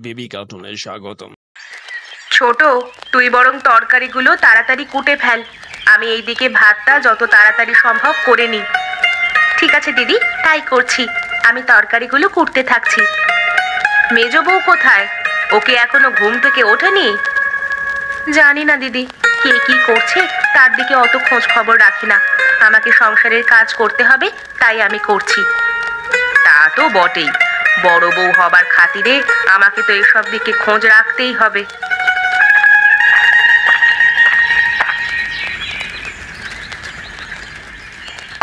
Baby কার্টুনে স্বাগতম। ছোট, তুই বরং তরকারিগুলো তাড়াতাড়ি কুটে ফেল। আমি এইদিকে ভাতটা যত তাড়াতাড়ি সম্ভব করে নিই। ঠিক আছে দিদি, তাই করছি। আমি তরকারিগুলো কুটতে থাকছি। মেজ বউ কোথায়? ওকে এখনো ঘুম থেকে ওঠেনি? জানি না দিদি, কে কি করছে তার দিকে অত খোঁজ খবর রাখি না। আমাকে সংসারের কাজ করতে হবে, তাই আমি করছি। তা তো বটেই, বড় বউ হবার খাতিরে আমাকে তো এসব দিকে খোঁজ রাখতেই হবে।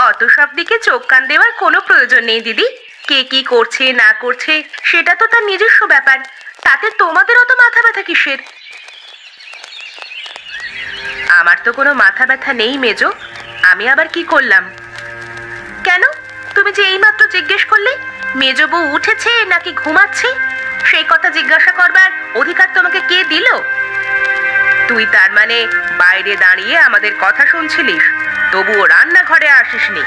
অত সব দিকে চোখ কান দেওয়ার কোনো প্রয়োজন নেই দিদি। কে কি করছে না করছে সেটা তো তার নিজস্ব ব্যাপার। তাতে তোমাদের অত মাথা ব্যথা কিসের? আমার তো কোনো মাথা ব্যথা নেই মেজো। আমি আবার কি করলাম? কেন, তুমি যে এইমাত্র জিজ্ঞেস করলে মেজো বউ উঠেছে নাকি ঘুমাচ্ছে, সেই কথা জিজ্ঞাসা করবার অধিকার তোমাকে কে দিল? তুই তার মানে বাইরে দাঁড়িয়ে আমাদের কথা শুনছিলিস, তবুও রান্নাঘরে আসিসনি?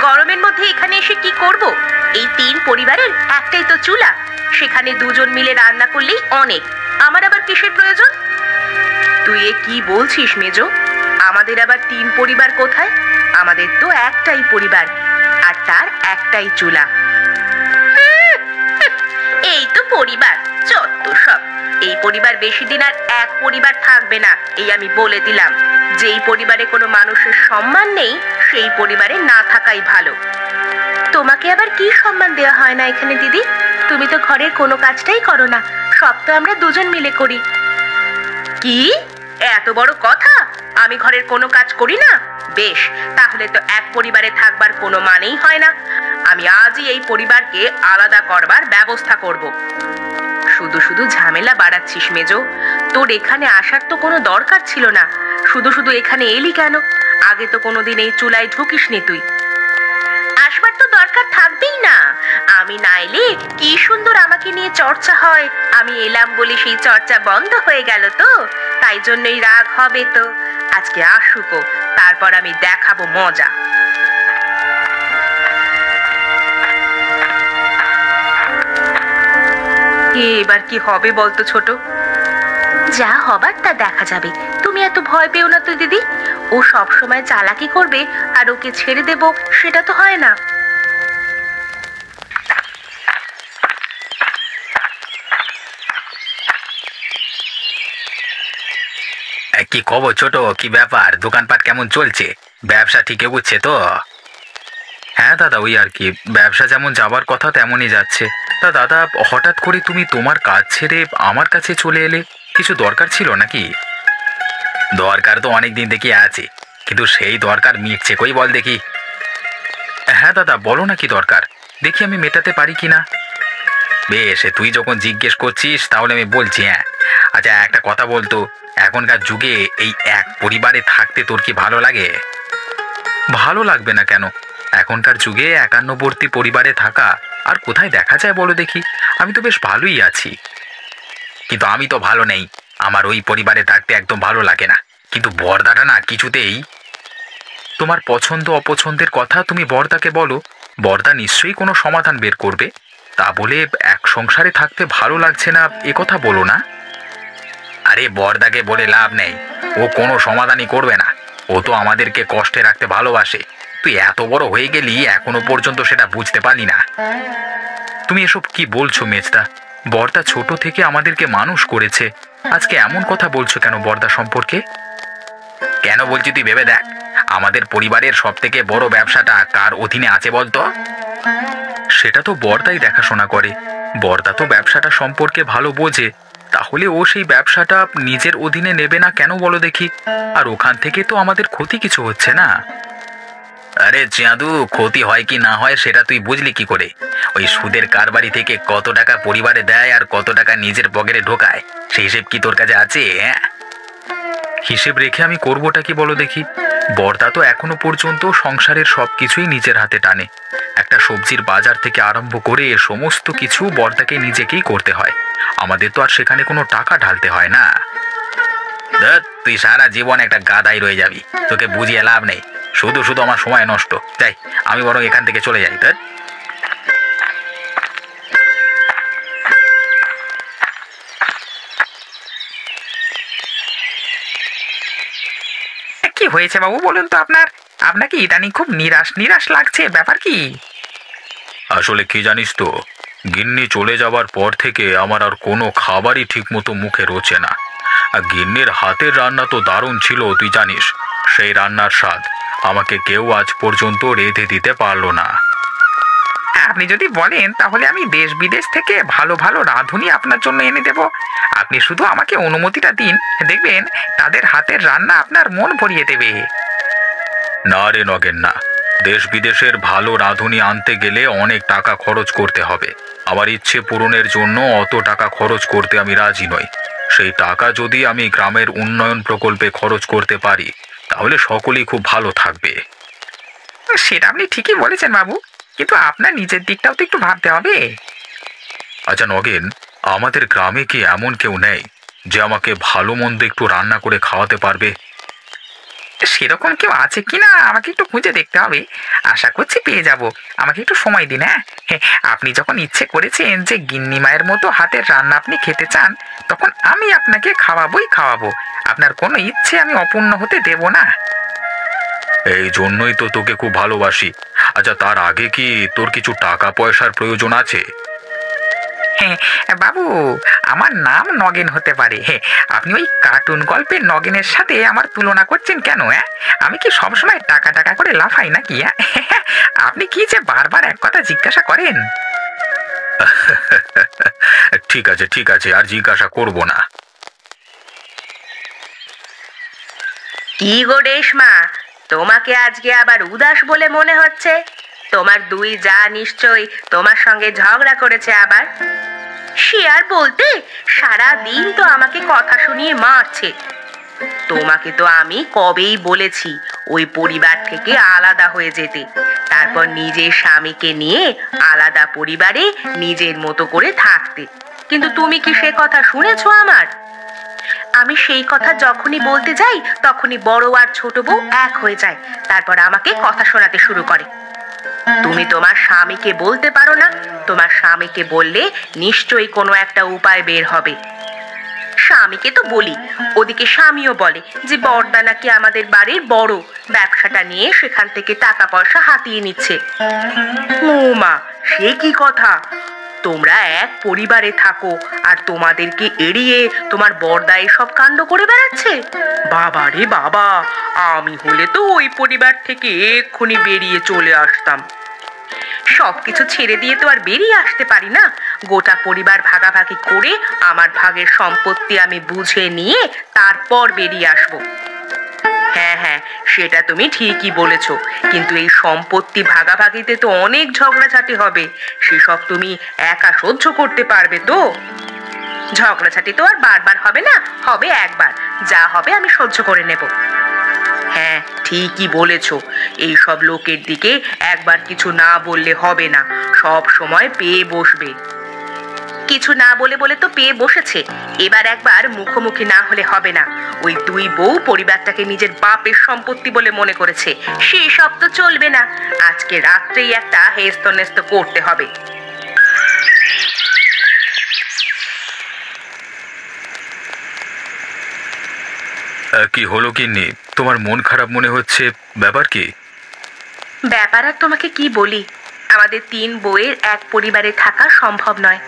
গরমের মধ্যে এখানে এসে কি করব? এই 3 পরিবারের একটাই তো চুলা, সেখানে দুজন মিলে রান্না করলেই অনেক। আমার আবার কিসের প্রয়োজন? তুই এ কি বলছিস মেজো? আমাদের আবার 3 পরিবার কোথায়? আমাদের তো একটাই পরিবার, আর তার একটাই চুলা। এই তো পরিবার, যত সব। এই পরিবার বেশি দিন আর এক পরিবার থাকবে না, এই আমি বলে দিলাম। যেই পরিবারে কোনো মানুষের সম্মান নেই, সেই পরিবারে না থাকাই ভালো। তোমাকে আবার কি সম্মান দেওয়া হয় না এখানে দিদি? তুমি তো ঘরের কোনো কাজটাই করো না, সব তো আমরা দুজন মিলে করি। কি এত বড় কথা? আমি ঘরের কোনো কাজ করি না? বেশ, তাহলে তো এক পরিবারে থাকবার কোনো মানেই হয় না। আমি আজই এই পরিবারকে আলাদা করবার ব্যবস্থা করব। শুধু শুধু ঝামেলা বাড়াচ্ছিস মেজো। তোর এখানে আসার তো কোনো দরকার ছিল না। শুধু শুধু এখানে এলি কেন? আগে তো কোনোদিন এই চুলায় ঢুকিসনি তুই। আসবার তো দরকার থাকবেই না। আমি না এলে কি সুন্দর আমাকে নিয়ে চর্চা হয়। আমি এলাম বলে সেই চর্চা বন্ধ হয়ে গেল তো, তাই জন্যই রাগ হবে তো। আজকে আসুকো, তারপর আমি দেখাবো মজা। এবার কি হবে বলতো ছোট? যা হবার তা দেখা যাবে। তুমি এত ভয় পেও না তো দিদি। ও সব সময় চালাকি করবে আর ওকে ছেড়ে দেব, সেটা তো হয় না। কি খবর ছোট? কি ব্যাপার? দোকানপাট কেমন চলছে? ব্যবসা ঠিক এগুচ্ছে তো? হ্যাঁ দাদা, ওই আর কি, ব্যবসা যেমন যাবার কথা তেমনই যাচ্ছে। তা দাদা, হঠাৎ করে তুমি তোমার কাজ ছেড়ে আমার কাছে চলে এলে, কিছু দরকার ছিল নাকি? দরকার তো অনেক দিন থেকে আছে, কিন্তু সেই দরকার মিটছে কই বল দেখি? হ্যাঁ দাদা, বলো না কি দরকার, দেখি আমি মেটাতে পারি কিনা। বেশ, তুই যখন জিজ্ঞেস করছিস তাহলে আমি বলছি। হ্যাঁ, আচ্ছা একটা কথা বলতো, এখনকার যুগে এই এক পরিবারে থাকতে তোর কি ভালো লাগে? ভালো লাগবে না কেন? এখনকার যুগে একান্নবর্তী পরিবারে থাকা আর কোথায় দেখা যায় বলো দেখি? আমি তো বেশ ভালোই আছি। কিন্তু আমি তো ভালো নেই, আমার ওই পরিবারে থাকতে একদম ভালো লাগে না। কিন্তু বর্দাটা না কিছুতেই। তোমার পছন্দ অপছন্দের কথা তুমি বর্দাকে বলো, বর্দা নিশ্চয়ই কোনো সমাধান বের করবে। তা বলে এক সংসারে থাকতে ভালো লাগছে না এ কথা বলো না। আরে বর্দাকে বলে লাভ নেই, ও কোনো সমাধানই করবে না। ও তো আমাদেরকে কষ্টে রাখতে ভালোবাসে। তুই এত বড় হয়ে গেলি এখনো পর্যন্ত সেটা বুঝতে পারলি না। তুমি এসব কি বলছো মেজদা? বর্দা ছোট থেকে আমাদেরকে মানুষ করেছে, আজকে এমন কথা বলছো কেন বর্দা সম্পর্কে? কেন বলছি তুই ভেবে দেখ, আমাদের পরিবারের সব থেকে বড় ব্যবসাটা কার অধীনে আছে বলতো? সেটা তো বর্দাই দেখাশোনা করে। বর্দা তো ব্যবসাটা সম্পর্কে ভালো বোঝে, তাহলে ও সেই ব্যবসাটা নিজের অধীনে নেবে না কেন বলো দেখি? আর ওখান থেকে তো আমাদের ক্ষতি কিছু হচ্ছে না। আরে চাঁদু, ক্ষতি হয় কি না হয় সেটা তুই বুঝলি কি করে? ওই সুদের কারবারি থেকে কত টাকা পরিবারে দেয় আর কত টাকা নিজের পকেটে ঢোকায়, সেই হিসেব কি তোর কাছে আছে? হ্যাঁ, হিসেব রেখে আমি করবোটা কি বলো দেখি? বর্দা তো এখনো পর্যন্ত সংসারের সবকিছুই নিজের হাতে টানে। একটা সবজির বাজার থেকে আরম্ভ করে সমস্ত কিছু বর্দাকে নিজেকেই করতে হয়। আমাদের তো আর সেখানে কোনো টাকা ঢালতে হয় না। ধ্যাৎ, তুই সারা জীবন একটা গাধাই রয়ে যাবি, তোকে বুঝিয়ে লাভ নেই। শুধু শুধু আমার সময় নষ্ট। তাই আমি বরং এখান থেকে চলে যাই। ধ্যাৎ। হয়েছে বাবু বলুন তো? আপনাকে ইদানিং খুব নিরাশ নিরাশ লাগছে, ব্যাপার কি? আসলে কি জানিস তো, গিন্নি চলে যাবার পর থেকে আমার আর কোনো খাবারই ঠিক মতো মুখে রোচে না। আর গিন্নির হাতের রান্না তো দারুণ ছিল, তুই জানিস। সেই রান্নার স্বাদ আমাকে কেউ আজ পর্যন্ত রেঁধে দিতে পারলো না। আপনি যদি বলেন তাহলে আমি দেশ বিদেশ থেকে ভালো ভালো রাঁধুনি আপনার জন্য এনে দেব। আপনি শুধু আমাকে অনুমতিটা দিন, দেখবেন তাদের হাতের রান্না আপনার মন ভরিয়ে দেবে। না রে নগেন, না। দেশ বিদেশের ভালো রাঁধুনি আনতে গেলে অনেক টাকা খরচ করতে হবে। আমার ইচ্ছে পূরণের জন্য অত টাকা খরচ করতে আমি রাজি নই। সেই টাকা যদি আমি গ্রামের উন্নয়ন প্রকল্পে খরচ করতে পারি তাহলে সকলেই খুব ভালো থাকবে। সেটা আপনি ঠিকই বলেছেন বাবু, কিন্তু আপনার নিজের দিকটাও তো একটু ভাবতে হবে। আচ্ছা নগেন, আমাদের গ্রামে কি এমন কেউ নেই যে আমাকে ভালো মন্দ একটু রান্না করে খাওয়াতে পারবে? সেরকম কেউ আছে কিনা আমাকে একটু খুঁজে দেখতে হবে। আশা করছি পেয়ে যাব। আমাকে একটু সময় দিন। হ্যাঁ হ্যাঁ, আপনি যখন ইচ্ছে করেছেন যে গিন্নি মায়ের মতো হাতের রান্না আপনি খেতে চান, তখন আমি আপনাকে খাওয়াবোই খাওয়াবো। আপনার কোনো ইচ্ছে আমি অপূর্ণ হতে দেব না। এই জন্যই তো তোকে খুব ভালোবাসি। আচ্ছা, তার আগে কি তোর কিছু টাকা পয়সার প্রয়োজন আছে? হ্যাঁ বাবু, আমার নাম নগেন হতে পারে। হ্যাঁ, আপনি ওই কার্টুন গল্পের নগেনের সাথে আমার তুলনা করছেন কেন? হ্যাঁ, আমি কি সবসময় টাকা টাকা করে লাফাই নাকি? হ্যাঁ, আপনি কি যে বারবার এক কথা জিজ্ঞাসা করেন। ঠিক আছে ঠিক আছে, আর জিজ্ঞাসা করব না। কি গো রেশমা, তোমাকে আজকে আবার উদাস বলে মনে হচ্ছে? তোমার দুই যা নিশ্চয়ই তোমার সঙ্গে ঝগড়া করেছে আবার। সে আর বলতে, সারা দিন তো আমাকে কথা শুনিয়ে মারছে। তোমাকে তো আমি কবেই বলেছি ওই পরিবার থেকে আলাদা হয়ে যেতে, তারপর নিজের স্বামীকে নিয়ে আলাদা পরিবারে নিজের মতো করে থাকতে। কিন্তু তুমি কি সে কথা শুনেছো আমার? আমি সেই কথা যখনই বলতে যাই তখনই বড় আর ছোট বউ এক হয়ে যায়, তারপর আমাকে কথা শোনাতে শুরু করে। তুমি তোমার স্বামীকে বলতে পারো না? তোমার স্বামীকে বললে নিশ্চয়ই কোনো একটা উপায় বের হবে। স্বামীকে তো বলি, ওদিকে স্বামীও বলে যে বড়দা নাকি আমাদের বাড়ির বড়, ব্যবসাটা নিয়ে সেখান থেকে টাকা পয়সা হাতিয়ে নিচ্ছে। ও মা, সে কি কথা? তোমরা এক পরিবারে থাকো আর তোমাদেরকে এড়িয়ে তোমার বড়দা এসব কাণ্ড করে বেড়াচ্ছে? বাবা রে বাবা, আমি হলে তো ওই পরিবার থেকে এক্ষুনি বেরিয়ে চলে আসতাম। সবকিছু ছেড়ে দিয়ে তো আর বেরিয়ে আসতে পারি না। গোটা পরিবার ভাগাভাগি করে আমার ভাগের সম্পত্তি আমি বুঝে নিয়ে তারপর বেরিয়ে আসবো। হ্যাঁ হ্যাঁ, সেটা তুমি ঠিকই বলেছো, কিন্তু এই সম্পত্তি ভাগাভাগিতে তো অনেক ঝগড়াঝাটি হবে। সেসব তুমি একা সহ্য করতে পারবে তো? ঝগড়াঝাটি তো আর বারবার হবে না, হবে একবার। যা হবে আমি সহ্য করে নেব। হ্যাঁ, ঠিকই বলেছো। এই সব লোকের দিকে একবার কিছু না বললে হবে না, সব সময় পেয়ে বসবে। কিছু না বলে বলে তো পেয়ে বসেছে, এবার একবার মুখোমুখি না হলে হবে না। ওই দুই বউ পরিবারটাকে নিজের বাপের সম্পত্তি বলে মনে করেছে, সেসব তো চলবে না। আজকে রাত্রেই একটা হেস্তনেস্ত করতে হবে। কি হলো গিন্নি, তোমার মন খারাপ মনে হচ্ছে, ব্যাপার কি? ব্যাপার আর তোমাকে কি বলি, আমাদের তিন বউয়ের এক পরিবারে থাকা সম্ভব নয়।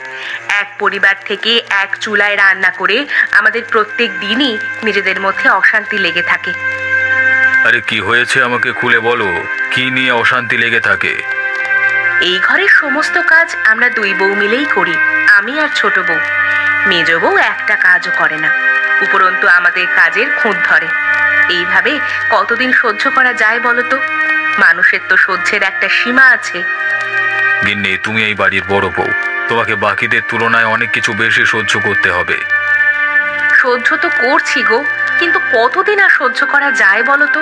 এক পরিবার থেকে এক চুলায় রান্না করে আমাদের প্রত্যেক দিনই নিজেদের মধ্যে অশান্তি লেগে থাকে। আরে কি হয়েছে আমাকে খুলে বলো, কি নিয়ে অশান্তি লেগে থাকে? এই ঘরের সমস্ত কাজ আমরা দুই বউ মিলেই করি, আমি আর ছোট বউ। মেজ বউ একটা কাজও করে না, উপরন্তু আমাদের কাজের খুঁত ধরে। এইভাবে কতদিন সহ্য করা যায় বলো তো? মানুষের তো সহ্যের একটা সীমা আছে। গিন্নি, তুমি এই বাড়ির বড় বউ, তোমাকে বাকিদের তুলনায় অনেক কিছু বেশি সহ্য করতে হবে। সহ্য তো করছি গো, কিন্তু কতদিন আর সহ্য করা যায় বলো তো?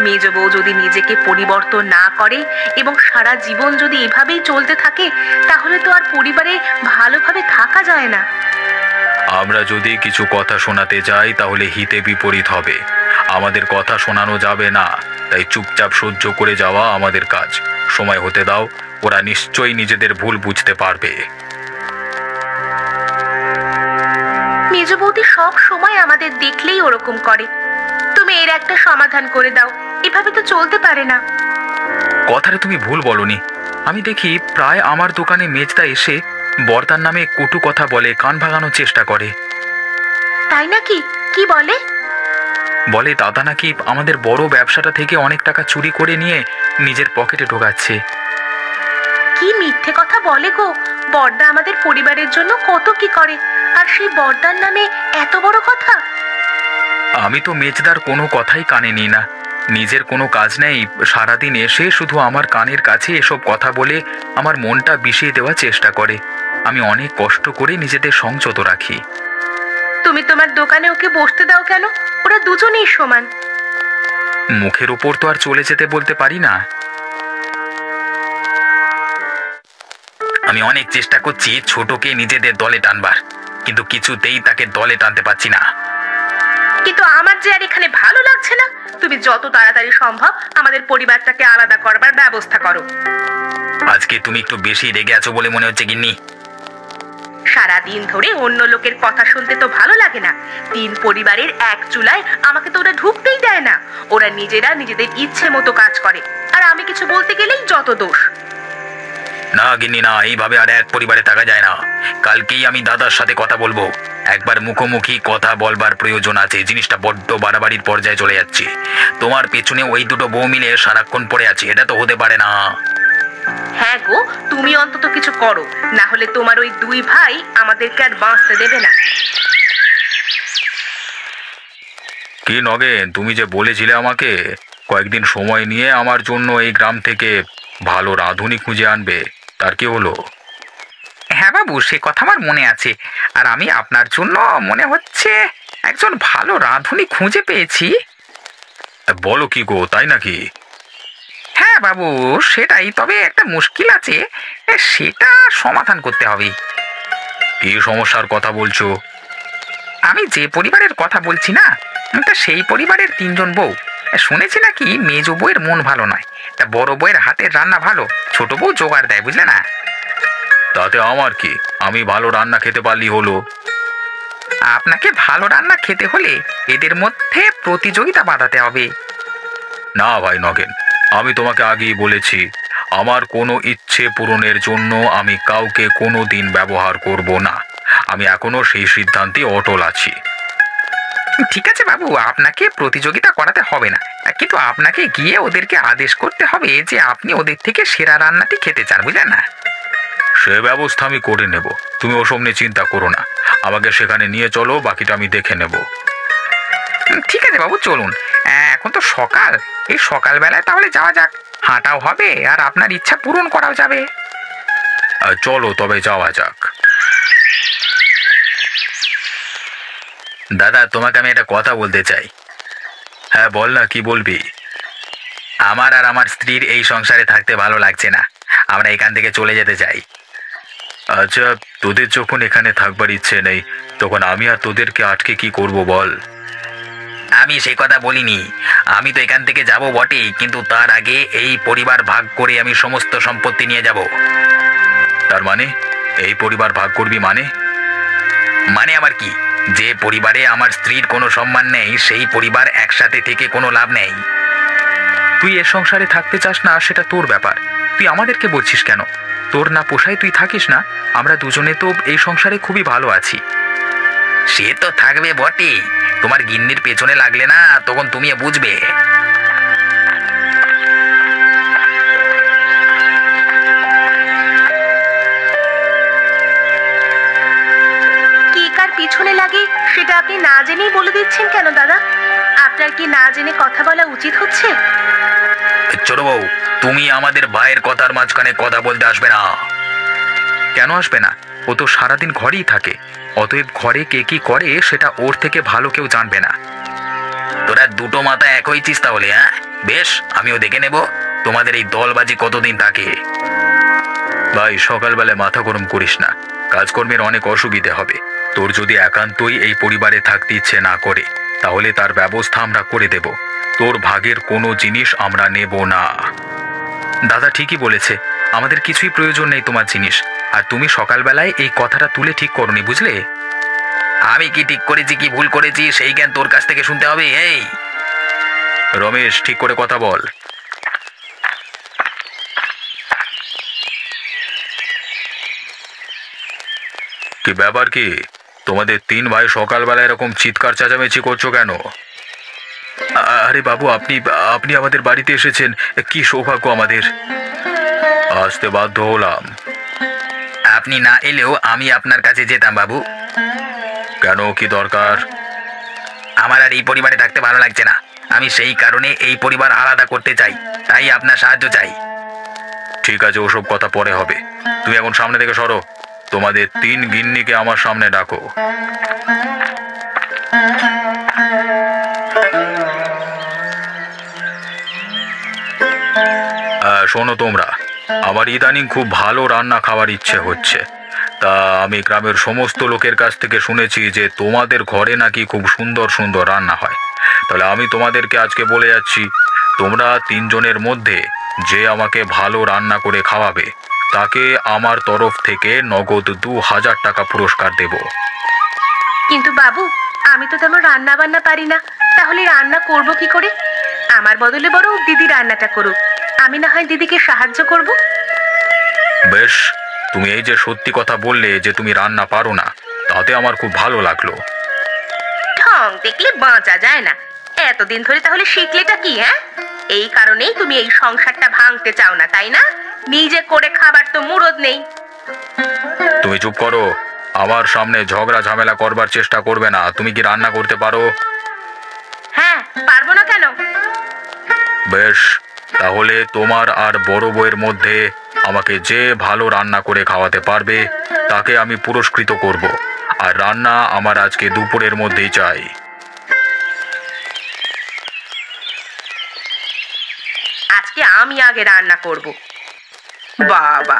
মেজ বউ যদি নিজেকে পরিবর্তন না করে এবং সারা জীবন যদি এভাবেই চলতে থাকে, তাহলে তো আর পরিবারে ভালোভাবে থাকা যায় না। আমরা যদি কিছু কথা শোনাতে যাই তাহলে হিতে বিপরীত হবে। আমাদের কথা শোনানো যাবে না, তাই চুপচাপ সহ্য করে যাওয়া আমাদের কাজ। সময় হতে দাও, ওরা নিশ্চয়ই নিজেদের ভুল বুঝতে পারবে। মেজ বৌদি সব সময় আমাদের দেখলেই ওরকম করে। তুমি এর একটা সমাধান করে দাও, এভাবে তো চলতে পারে না। কথাটা তুমি ভুল বলনি। আমি দেখি প্রায় আমার দোকানে মেজদা এসে বর্দার নামে কটু কথা বলে, কান ভাঙানোর চেষ্টা করে। তাই নাকি? কি বলে? বলে দাদা নাকি আমাদের বড় ব্যবসাটা থেকে অনেক টাকা চুরি করে নিয়ে নিজের পকেটে ঢোকাচ্ছে। কি মিথ্যে কথা বলে গো! বড়দা আমাদের পরিবারের জন্য কত কি করে, আর সেই বড়দার নামে এত বড় কথা! আমি তো মেজদার কোনো কথাই কানে নিই না। নিজের কোনো কাজ নেই, সারাদিন এসে শুধু আমার কানের কাছে এসব কথা বলে আমার মনটা বিষিয়ে দেওয়ার চেষ্টা করে। আমি অনেক কষ্ট করে নিজেদের সংযত রাখি। তুমি তোমার দোকানে ওকে বসতে দাও কেন? ওরা দুজনেই সমান। মুখের উপর তো আর চলে যেতে বলতে পারি না। আমি অনেক চেষ্টা করছি ছোটকে নিজেদের দলে টানবার, কিন্তু কিছুতেই তাকে দলে টানতে পারছি না। কিন্তু আমার যে আর এখানে ভালো লাগছে না। তুমি যত তাড়াতাড়ি সম্ভব আমাদের পরিবারটাকে আলাদা করবার ব্যবস্থা করো। আজকে তুমি একটু বেশি রেগে আছো বলে মনে হচ্ছে গিন্নি। সারাদিন ধরে অন্য লোকের কথা শুনতে তো ভালো লাগে না। 3 পরিবারের এক চুলায় আমাকে তো ওরা ঢুকতেই দেয় না। ওরা নিজেরা নিজেদের ইচ্ছে মতো কাজ করে, আর আমি কিছু বলতে গেলেই যত দোষ। না গিন্নি না, এইভাবে আর এক পরিবারে থাকা যায় না। কালকেই আমি দাদার সাথে কথা বলবো। একবার মুখোমুখি কথা বলবার প্রয়োজন আছে। জিনিসটা বড্ড বাড়াবাড়ির পর্যায়ে চলে যাচ্ছে। তোমার পেছনে ওই দুটো বউ মিলে সারাক্ষণ পড়ে আছে, এটা তো হতে পারে না। হ্যাঁ গো, তুমি অন্তত কিছু করো, না হলে তোমার ওই 2 ভাই আমাদেরকে আর বাঁচতে দেবে না। কি নগেন, তুমি যে বলেছিলে আমাকে কয়েকদিন সময় নিয়ে আমার জন্য এই গ্রাম থেকে ভালো রাঁধুনি খুঁজে আনবে, তার কি হলো? হ্যাঁ বাবু, সে কথা আমার মনে আছে। আর আমি আপনার জন্য মনে হচ্ছে একজন ভালো রাঁধুনি খুঁজে পেয়েছি। বলো কি গো, তাই নাকি? হ্যাঁ বাবু, সেটাই। তবে একটা মুশকিল আছে, সেটা সমাধান করতে হবে। কি সমস্যার কথা বলছো? আমি যে পরিবারের কথা বলছি না, তা সেই পরিবারের 3 জন বউ। শুনেছি নাকি মেজ বউয়ের মন ভালো নয়, তা বড় বউয়ের হাতের রান্না ভালো, ছোট বউ জোগাড় দেয়, বুঝলে না? তাতে আমার কি? আমি ভালো রান্না খেতে পারলি হলো। আপনাকে ভালো রান্না খেতে হলে এদের মধ্যে প্রতিযোগিতা বাঁধাতে হবে। না ভাই নগেন, আমি তোমাকে আগেই বলেছি, আমার কোনো ইচ্ছে পূরণের জন্য আমি কাউকে কোনো দিন ব্যবহার করব না। আমি এখনো সেই সিদ্ধান্তে অটল আছি। ঠিক আছে বাবু, আপনাকে প্রতিযোগিতা করাতে হবে না, কিন্তু আপনাকে গিয়ে ওদেরকে আদেশ করতে হবে যে আপনি ওদের থেকে সেরা রান্নাটি খেতে চান, বুঝলেন না? সে ব্যবস্থা আমি করে নেব, তুমি ওসব নিয়ে চিন্তা করো না। আমাকে সেখানে নিয়ে চলো, বাকিটা আমি দেখে নেব। ঠিক আছে বাবু, চলুন। এখন তো সকাল, এই সকালবেলায় তাহলে যাওয়া যাক। হাঁটাও হবে আর আপনার ইচ্ছা পূরণ করাও যাবে। চলো তবে যাওয়া যাক। দাদা, তোমাকে আমি একটা কথা বলতে চাই। হ্যাঁ বল না, কি বলবি? আমার আর আমার স্ত্রীর এই সংসারে থাকতে ভালো লাগছে না, আমরা এখান থেকে চলে যেতে চাই। আচ্ছা, তোদের যখন এখানে থাকবার ইচ্ছে নেই, তখন আমি আর তোদেরকে আটকে কি করব বল? আমি সেই কথা বলিনি। আমি তো এখান থেকে যাব বটেই, কিন্তু তার আগে এই পরিবার ভাগ করে আমি সমস্ত সম্পত্তি নিয়ে যাব। তার মানে এই পরিবার ভাগ করবি মানে? মানে আবার কি? যে পরিবারে আমার স্ত্রীর কোনো সম্মান নেই, সেই পরিবার একসাথে থেকে কোনো লাভ নেই। তুই এ সংসারে থাকতে চাস না, সেটা তোর ব্যাপার। তুই আমাদেরকে বলছিস কেন? তোর না পোষায় তুই থাকিস না। আমরা দুজনে তো এই সংসারে খুবই ভালো আছি। সে তো থাকবে বটে, তোমার গিন্নির পেছনে লাগলে না তখন তুমি বুঝবে। কি কার পিছনে লাগে সেটা আপনি না জেনেই বলে দিচ্ছেন কেন দাদা? আপনার কি না জেনে কথা বলা উচিত হচ্ছে? ছোট বউ, তুমি আমাদের ভাইয়ের কথার মাঝখানে কথা বলতে আসবে না। কেন আসবে না? ও তো সারাদিন ঘরেই থাকে। অতএব ঘরে কে কি করে সেটা ওর থেকে ভালো কেউ জানবে না। তোরা দুটো মাথা এক হয়েছিস তাহলে? হ্যাঁ বেশ, আমিও দেখে নেব তোমাদের এই দলবাজি কতদিন থাকে। ভাই, সকালবেলায় মাথা গরম করিস না। কাজকর্মের অনেক অসুবিধে হবে। তোর যদি একান্তই এই পরিবারে থাকতে ইচ্ছে না করে, তাহলে তার ব্যবস্থা আমরা করে দেব। তোর ভাগের কোনো জিনিস আমরা নেব না। দাদা ঠিকই বলেছে, আমাদের কিছুই প্রয়োজন নেই তোমার জিনিস। আর তুমি সকালবেলায় এই কথাটা তুলে ঠিক করনি, বুঝলে? আমি কি ঠিক করেছি কি ভুল করেছি সেই জ্ঞান তোর কাছ থেকে শুনতে হবে। এই রমেশ, ঠিক করে কথা বল। কি ব্যাপার কি? তোমাদের তিন ভাই সকালবেলা এরকম চিৎকার চেঁচামেচি করছো কেন? আরে বাবু, আপনি আপনি আমাদের বাড়িতে এসেছেন, কি সৌভাগ্য আমাদের। আসতে বাধ্য হলাম। আপনি না এলেও আমি আপনার কাছে যেতাম বাবু। কেন, কি দরকার? আমার আর এই পরিবারে থাকতে ভালো লাগছে না। আমি সেই কারণে এই পরিবার আলাদা করতে চাই, তাই আপনার সাহায্য চাই। ঠিক আছে, ওসব কথা পরে হবে। তুমি এখন সামনে থেকে সরো। তোমাদের তিন গিন্নিকে আমার সামনে ডাকো। শোনো তোমরা, আমার ইদানিং খুব ভালো রান্না খাওয়ার ইচ্ছে হচ্ছে। তা আমি গ্রামের সমস্ত লোকের কাছ থেকে শুনেছি যে তোমাদের ঘরে নাকি খুব সুন্দর সুন্দর রান্না হয়। তাহলে আমি তোমাদেরকে আজকে বলে যাচ্ছি, তোমরা তিনজনের মধ্যে যে আমাকে ভালো রান্না করে খাওয়াবে তাকে আমার তরফ থেকে নগদ 2000 টাকা পুরস্কার দেব। কিন্তু বাবু, আমি তো তেমন রান্না বান্না পারি না, তাহলে রান্না করব কি করে? আমার বদলে বরং দিদি রান্নাটা করুক, আমি না হয় দিদিকে সাহায্য করব। বেশ, তুমি এই যে সত্যি কথা বললে যে তুমি রান্না পারো না, তাতে আমার খুব ভালো লাগলো। ঠং দেখলে বাঁচা যায় না। এতদিন ধরে তাহলে শিখলেটা কি? হ্যাঁ, এই কারণেই তুমি এই সংসারটা ভাঙতে চাও না, তাই না? নিজে করে খাবার তো মুরদ নেই। তুমি চুপ করো। আমার সামনে ঝগড়া ঝামেলা করবার চেষ্টা করবে না। তুমি কি রান্না করতে পারো? হ্যাঁ, পারবো না কেন? বেশ, তাহলে তোমার আর বড় বউয়ের মধ্যে আমাকে যে ভালো রান্না করে খাওয়াতে পারবে তাকে আমি পুরস্কৃত করব। আর রান্না আমার আজকে দুপুরের মধ্যেই চাই। আজকে আমি আগে রান্না করব। বাবা,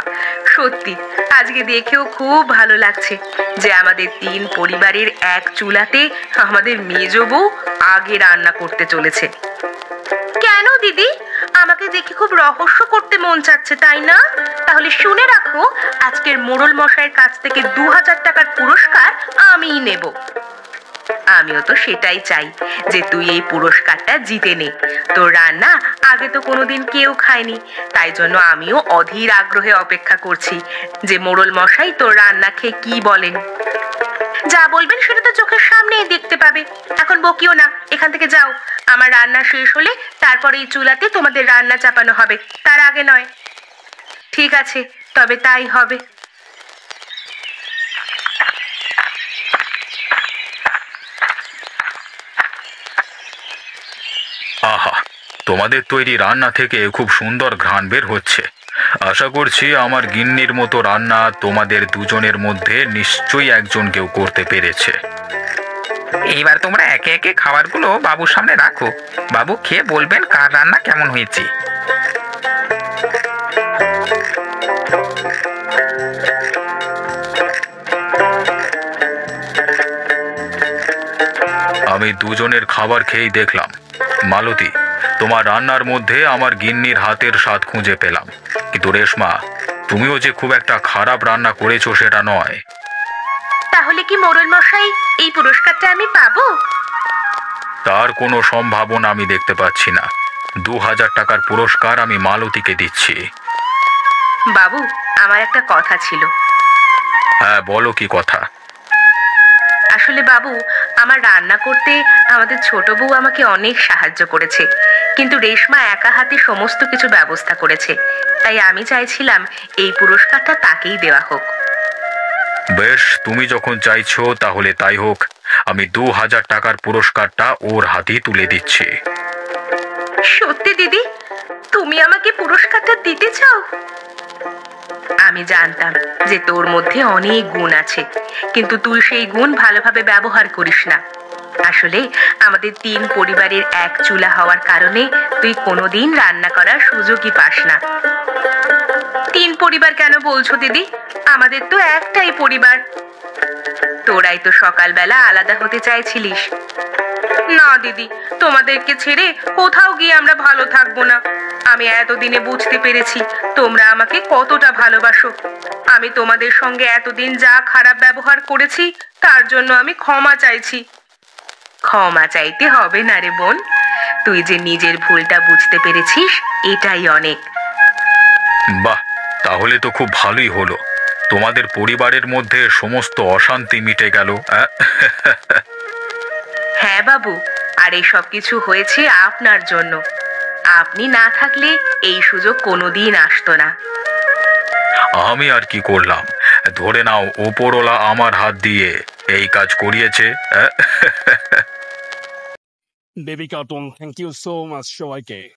সত্যি আজকে দেখেও খুব ভালো লাগছে যে আমাদের তিন পরিবারের এক চুলাতে আমাদের মেজ বউ আগে রান্না করতে চলেছে। কেন দিদি, আমাকে দেখে খুব রহস্য করতে মন চাচ্ছে, তাই না? তাহলে শুনে রাখো, আজকের মোড়ল মশাইয়ের কাছ থেকে 2000 টাকার পুরস্কার আমিই নেব। আমিও তো সেটাই চাই যে তুই এই পুরস্কারটা জিতে নে। তোর রান্না আগে তো কোনোদিন কেউ খায়নি, তাই জন্য আমিও অধীর আগ্রহে অপেক্ষা করছি যে মোড়ল মশাই তোর রান্না খেয়ে কি বলেন। যা বলবেন সেটা তো চোখের সামনেই দেখতে পাবে। এখন বকিও না, এখান থেকে যাও। আমার রান্না শেষ হলে তারপরে এই চুলাতে তোমাদের রান্না চাপানো হবে, তার আগে নয়। ঠিক আছে, তবে তাই হবে। আহা, তোমাদের তৈরি রান্না থেকে খুব সুন্দর ঘ্রাণ বের হচ্ছে। আশা করছি আমার গিন্নির মতো রান্না তোমাদের দুজনের মধ্যে নিশ্চয়ই একজন কেউ করতে পেরেছে। এইবার তোমরা একে একে খাবারগুলো বাবুর সামনে রাখো। বাবু খেয়ে বলবেন কার রান্না কেমন হয়েছে। আমি দুজনের খাবার খেয়েই দেখলাম, মালতী, তোমার রান্নার মধ্যে আমার গিন্নির হাতের স্বাদ খুঁজে পেলাম। কিন্তু রেশমা, তুমিও যে খুব একটা খারাপ রান্না করেছো সেটা নয়। তাহলে কি মোড়ল মশাই এই পুরস্কারটা আমি পাবো? তার কোনো সম্ভাবনা আমি দেখতে পাচ্ছি না। 2000 টাকার পুরস্কার আমি মালতীকে দিচ্ছি। বাবু, আমার একটা কথা ছিল। হ্যাঁ, বলো কি কথা? আসলে বাবু, আমার রান্না করতে আমাদের ছোট বউ আমাকে অনেক সাহায্য করেছে, কিন্তু রেশমা একা হাতে সমস্ত কিছু ব্যবস্থা করেছে। তাই আমি চাইছিলাম এই পুরস্কারটা তাকেই দেওয়া হোক। বেশ, তুমি যখন চাইছো তাহলে তাই হোক। আমি 2000 টাকার পুরস্কারটা ওর হাতেই তুলে দিচ্ছি। সত্যি দিদি, তুমি আমাকে পুরস্কারটা দিতে চাও? আমি জানতাম যে তোর মধ্যে অনেক গুণ আছে, কিন্তু তুই সেই গুণ ভালোভাবে ব্যবহার করিস না। আসলে আমাদের তিন পরিবারের এক চুলা হওয়ার কারণে তুই কোনোদিন রান্না করার সুযোগই পাস না। তিন পরিবার কেন বলছো দিদি? আমাদের তো একটাই পরিবার। তোরাই তো সকালবেলা আলাদা হতে চাইছিলিস। না দিদি, তোমাদেরকে ছেড়ে কোথাও গিয়ে আমরা ভালো থাকবো না। আমি এতদিনে বুঝতে পেরেছি তোমরা আমাকে কতটা ভালোবাসো। আমি তোমাদের সঙ্গে এতদিন যা খারাপ ব্যবহার করেছি তার জন্য আমি ক্ষমা চাইছি। ক্ষমা চাইতে হবে না রে বোন, তুই যে নিজের ভুলটা বুঝতে পেরেছিস এটাই অনেক। বাহ, তাহলে তো খুব ভালোই হলো। তোমাদের পরিবারের মধ্যে সমস্ত অশান্তি মিটে গেল। হ্যাঁ বাবু, আর এই সব কিছু হয়েছে আপনার জন্য। আপনি না থাকলে এই সুযোগ কোনোদিন আসতো না। আমি আর কি করলাম, ধরে নাও ওপরওয়ালা আমার হাত দিয়ে এই কাজ করিয়েছে। Baby cartoon, thank you so much সবাইকে।